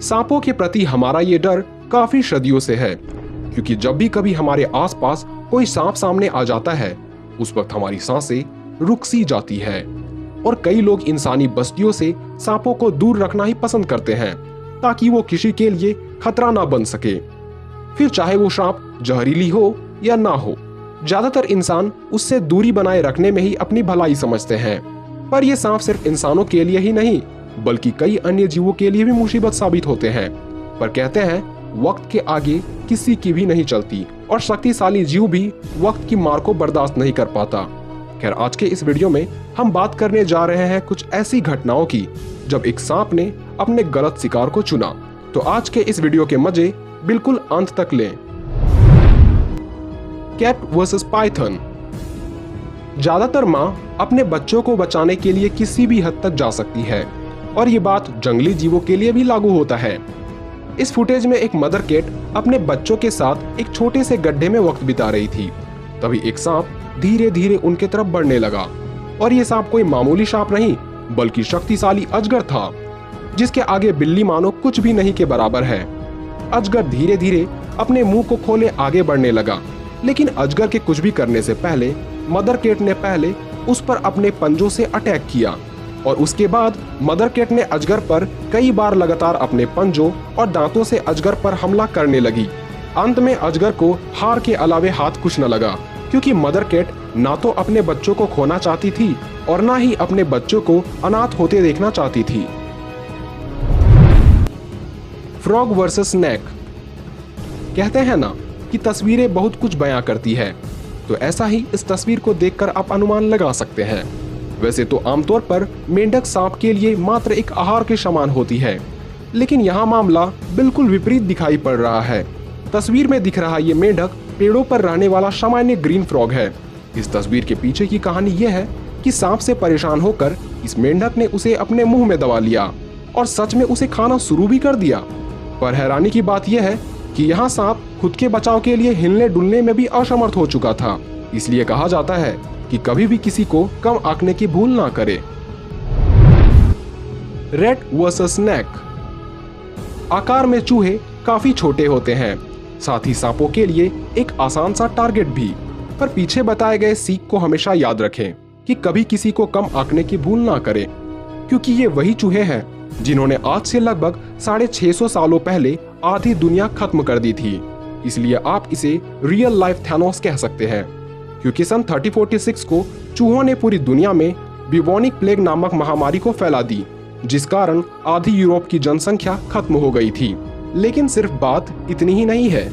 सांपों के प्रति हमारा ये डर काफी सदियों से है, क्योंकि जब भी कभी हमारे आसपास कोई सांप सामने आ जाता है उस वक्त हमारी सांसें रुक सी जाती है। और कई लोग इंसानी बस्तियों से सांपों को दूर रखना ही पसंद करते हैं ताकि वो किसी के लिए खतरा ना बन सके, फिर चाहे वो सांप जहरीली हो या ना हो। ज्यादातर इंसान उससे दूरी बनाए रखने में ही अपनी भलाई समझते हैं, पर ये सांप सिर्फ इंसानों के लिए ही नहीं बल्कि कई अन्य जीवों के लिए भी मुसीबत साबित होते हैं। पर कहते हैं वक्त के आगे किसी की भी नहीं चलती और शक्तिशाली जीव भी वक्त की मार को बर्दाश्त नहीं कर पाता। खैर, आज के इस वीडियो में हम बात करने जा रहे हैं कुछ ऐसी घटनाओं की जब एक सांप ने अपने गलत शिकार को चुना। तो आज के इस वीडियो के मजे बिल्कुल अंत तक लें। Cat versus python. ज्यादातर माँ अपने बच्चों को बचाने के लिए किसी भी हद तक जा सकती है और ये बात जंगली जीवों के लिए भी लागू होता है। इस फुटेज में एक मदर कैट अपने बच्चों के साथ एक छोटे से गड्ढे में वक्त बिता रही थी। तभी एक सांप धीरे धीरे उनके तरफ बढ़ने लगा और ये सांप कोई मामूली सांप नहीं बल्कि शक्तिशाली अजगर था, जिसके आगे बिल्ली मानो कुछ भी नहीं के बराबर है। अजगर धीरे धीरे अपने मुंह को खोले आगे बढ़ने लगा, लेकिन अजगर के कुछ भी करने से पहले मदर कैट ने पहले उस पर अपने पंजों से अटैक किया और उसके बाद मदर कैट ने अजगर पर कई बार लगातार अपने पंजों और दांतों से अजगर पर हमला करने लगी। अंत में अजगर को हार के अलावे हाथ कुछ न लगा, क्योंकि मदर कैट ना तो अपने बच्चों को खोना चाहती थी और ना ही अपने बच्चों को अनाथ होते देखना चाहती थी। Frog versus snake. कहते हैं ना कि तस्वीरें बहुत कुछ बयां करती है, तो ऐसा ही इस तस्वीर को देखकर आप अनुमान लगा सकते हैं। वैसे तो आमतौर पर मेंढक सांप के लिए मात्र एक आहार के समान होती है, लेकिन यहाँ मामला बिल्कुल विपरीत दिखाई पड़ रहा है। तस्वीर में दिख रहा ये मेंढक पेड़ों पर रहने वाला सामान्य ग्रीन फ्रॉग है। इस तस्वीर के पीछे की कहानी यह है कि सांप से परेशान होकर इस मेंढक ने उसे अपने मुंह में दबा लिया और सच में उसे खाना शुरू भी कर दिया। पर हैरानी की बात यह है कि यहाँ सांप खुद के बचाव के लिए हिलने डुलने में भी असमर्थ हो चुका था। इसलिए कहा जाता है कि कभी भी किसी को कम आंकने की भूल ना करे। Rat versus snake. आकार में चूहे काफी छोटे होते हैं, साथ ही सांपों के लिए एक आसान सा टारगेट भी। पर पीछे बताए गए सीख को हमेशा याद रखें कि कभी किसी को कम आंकने की भूल ना करें, क्योंकि ये वही चूहे हैं जिन्होंने आज से लगभग 650 सालों पहले आधी दुनिया खत्म कर दी थी। इसलिए आप इसे रियल लाइफ थैनोस कह सकते हैं, क्योंकि सन 3046 को चूहों ने पूरी दुनिया में ब्यूबोनिक प्लेग नामक महामारी को फैला दी, जिस कारण आधी यूरोप की जनसंख्या खत्म हो गई थी। लेकिन सिर्फ बात इतनी ही नहीं है,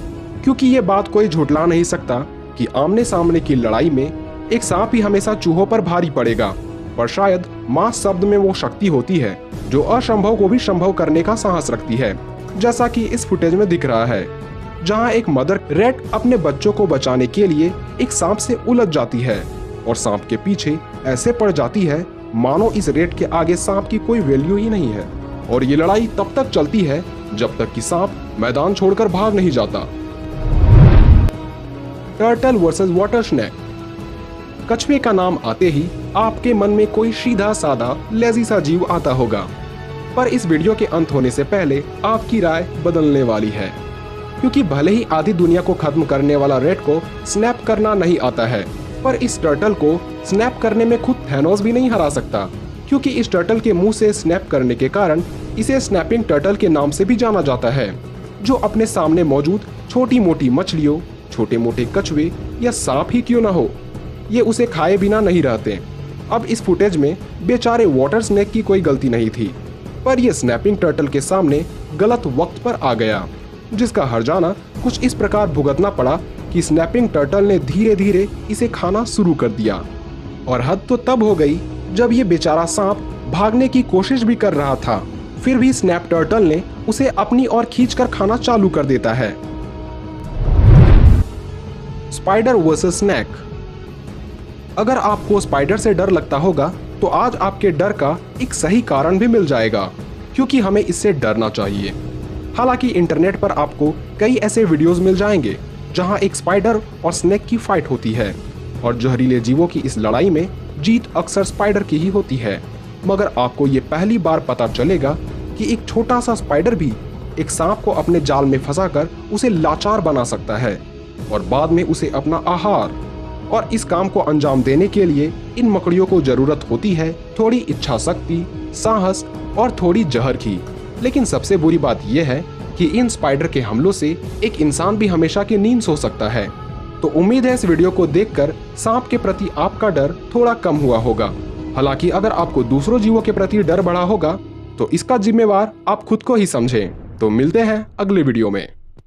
क्योंकि ये बात कोई झुठला नहीं सकता कि आमने सामने की लड़ाई में एक सांप ही हमेशा चूहों पर भारी पड़ेगा। पर शायद मास शब्द में वो शक्ति होती है जो असंभव को भी संभव करने का साहस रखती है, जैसा कि इस फुटेज में दिख रहा है, जहां एक मदर रैट अपने बच्चों को बचाने के लिए एक सांप से उलझ जाती है और सांप के पीछे ऐसे पड़ जाती है मानो इस रैट के आगे सांप की कोई वैल्यू ही नहीं है। और ये लड़ाई तब तक चलती है जब तक कि सांप मैदान छोड़कर भाग नहीं जाता। Turtle versus water snake. कछुए का नाम आते ही आपके मन में कोई सीधा साधा लेजी सा जीव आता होगा, पर इस वीडियो के अंत होने से पहले आपकी राय बदलने वाली है, क्योंकि भले ही आधी दुनिया को खत्म करने वाला रैट को स्नैप करना नहीं आता है, पर इस टर्टल को स्नैप करने में खुद थैनोस भी नहीं हरा सकता, क्योंकि इस टर्टल के मुंह से स्नैप करने के कारण इसे स्नैपिंग टर्टल के नाम से भी जाना जाता है, जो अपने सामने मौजूद छोटी मोटी मछलियों, छोटे मोटे कछुए या सांप ही क्यों न हो, ये उसे खाए बिना नहीं रहते। अब इस फुटेज में बेचारे वाटर स्नेक की कोई गलती नहीं थी, पर यह स्नैपिंग टर्टल के सामने गलत वक्त पर आ गया, जिसका हर्जाना कुछ इस प्रकार भुगतना पड़ा कि स्नैपिंग टर्टल ने धीरे धीरे इसे खाना शुरू कर दिया। और हद तो तब हो गई जब ये बेचारा सांप भागने की कोशिश भी कर रहा था, फिर भी स्नैप टर्टल ने उसे अपनी ओर खींचकर खाना चालू कर देता है। Spider versus snake. अगर आपको स्पाइडर से डर लगता होगा तो आज आपके डर का एक सही कारण भी मिल जाएगा, क्योंकि हमें इससे डरना चाहिए। हालांकि इंटरनेट पर आपको कई ऐसे वीडियोस मिल जाएंगे जहां एक स्पाइडर और स्नेक की फाइट होती है, और जहरीले जीवों की इस लड़ाई में जीत अक्सर स्पाइडर की ही होती है। मगर आपको ये पहली बार पता चलेगा कि एक छोटा सा स्पाइडर भी एक सांप को अपने जाल में फंसाकर उसे लाचार बना सकता है और बाद में उसे अपना आहार। और इस काम को अंजाम देने के लिए इन मकड़ियों को जरूरत होती है थोड़ी इच्छा शक्ति, साहस और थोड़ी जहर की। लेकिन सबसे बुरी बात यह है कि इन स्पाइडर के हमलों से एक इंसान भी हमेशा की नींद सो सकता है। तो उम्मीद है इस वीडियो को देखकर सांप के प्रति आपका डर थोड़ा कम हुआ होगा। हालांकि अगर आपको दूसरों जीवों के प्रति डर बढ़ा होगा तो इसका जिम्मेवार आप खुद को ही समझें। तो मिलते हैं अगले वीडियो में।